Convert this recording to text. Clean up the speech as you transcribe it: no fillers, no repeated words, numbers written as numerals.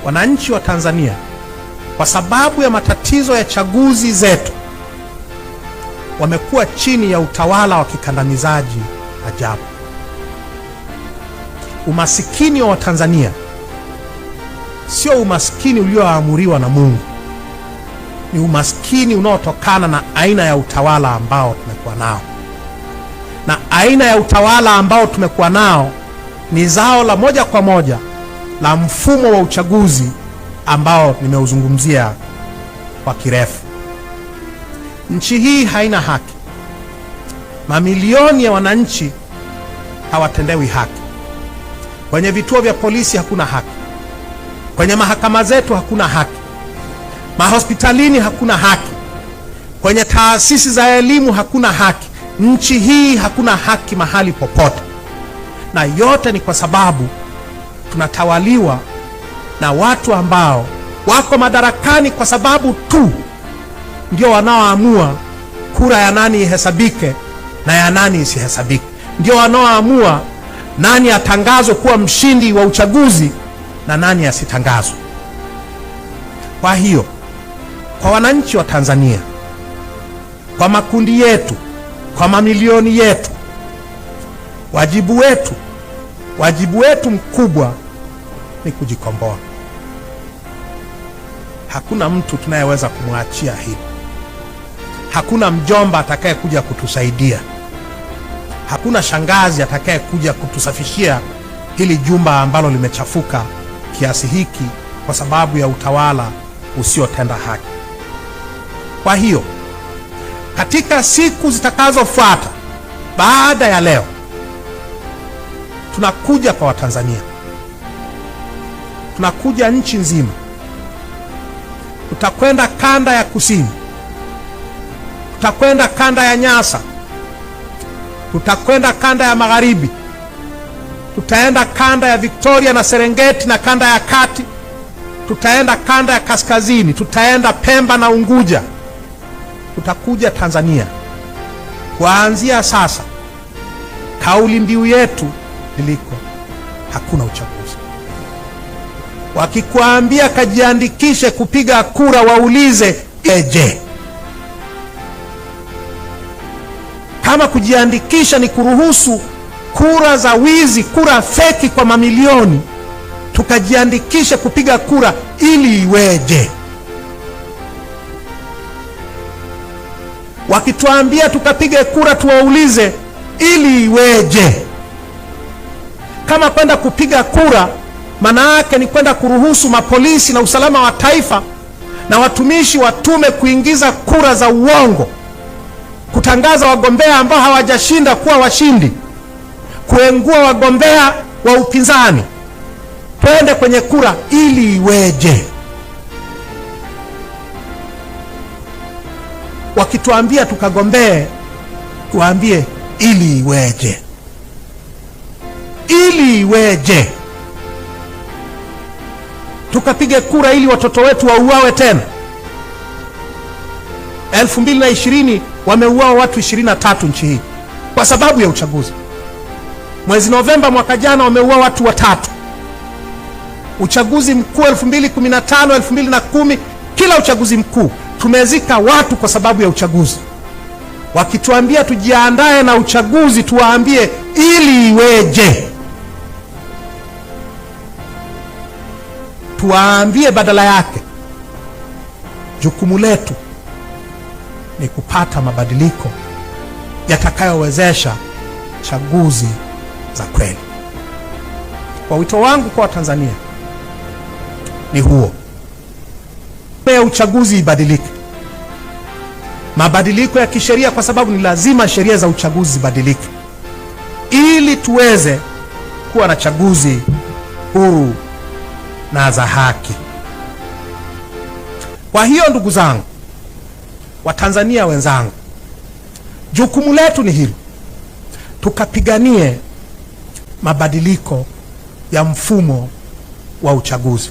Wananchi wa Tanzania, kwa sababu ya matatizo ya chaguzi zetu, wamekuwa chini ya utawala wa kikandamizaji ajabu. Umasikini wa Watanzania sio umasikini ulioamuriwa na Mungu. Ni umasikini unaotokana na aina ya utawala ambao tumekuwa nao. Na aina ya utawala ambao tumekuwa nao ni zao la moja kwa moja la mfumo wa uchaguzi ambao nimeuzungumzia kwa kirefu. Nchi hii haina haki. Mamilioni ya wananchi hawatendewi haki. Kwenye vituo vya polisi hakuna haki. Kwenye mahakama zetu hakuna haki. Mahospitalini hakuna haki. Kwenye taasisi za elimu hakuna haki. Nchi hii hakuna haki mahali popote. Na yote ni kwa sababu tunatawaliwa na watu ambao wako madarakani kwa sababu tu ndio wanaoamua kura ya nani ihesabike na ya nani isihesabike. Ndio wanaoamua nani atangazwe kuwa mshindi wa uchaguzi na nani asitangazwe. Kwa hiyo, kwa wananchi wa Tanzania, kwa makundi yetu, kwa mamilioni yetu, wajibu wetu mkubwa ni kujikomboa. Hakuna mtu tunayeweza kumwachia hili. Hakuna mjomba atakaye kuja kutusaidia. Hakuna shangazi atakaye kuja kutusafishia hili jumba ambalo limechafuka kiasi hiki kwa sababu ya utawala usiotenda haki. Kwa hiyo, katika siku zitakazofuata baada ya leo, tunakuja kwa Watanzania. Tunakuja nchi nzima. Tutakwenda kanda ya kusini. Tutakwenda kanda ya Nyasa. Tutakwenda kanda ya magharibi. Tutaenda kanda ya Victoria na Serengeti na kanda ya kati. Tutaenda kanda ya kaskazini. Tutaenda Pemba na Unguja. Tutakuja Tanzania. Kuanzia sasa, kauli mbiu yetu iliko hakuna uchaguzi. Wakikuambia kajiandikishe kupiga kura, waulize je, kama kujiandikisha ni kuruhusu kura za wizi, kura feki kwa mamilioni, tukajiandikishe kupiga kura ili iweje? Wakituambia tukapige kura, tuwaulize ili iweje? Kama kwenda kupiga kura maana yake ni kwenda kuruhusu mapolisi na usalama wa taifa na watumishi wa tume kuingiza kura za uongo, kutangaza wagombea ambao hawajashinda kuwa washindi, kuengua wagombea wa upinzani, twende kwenye kura ili iweje? Wakituambia tukagombee, tuambie ili iweje? Ili iweje? Tukapige kura ili watoto wetu wauawe tena? 2020 wameuawa watu 23 nchi hii kwa sababu ya uchaguzi. Mwezi Novemba mwaka jana wameuawa watu 3. Uchaguzi mkuu 2015, 2010, kila uchaguzi mkuu tumezika watu kwa sababu ya uchaguzi. Wakituambia tujiandae na uchaguzi, tuwaambie ili iweje? Tuwaambie badala yake jukumu letu ni kupata mabadiliko yatakayowezesha chaguzi za kweli. Kwa wito wangu kwa Tanzania ni huo. Ya uchaguzi ibadilike. Mabadiliko ya kisheria, kwa sababu ni lazima sheria za uchaguzi zibadilike ili tuweze kuwa na chaguzi huru na za haki. Kwa hiyo ndugu zangu, Watanzania wenzangu, jukumu letu ni hili: tukapiganie mabadiliko ya mfumo wa uchaguzi.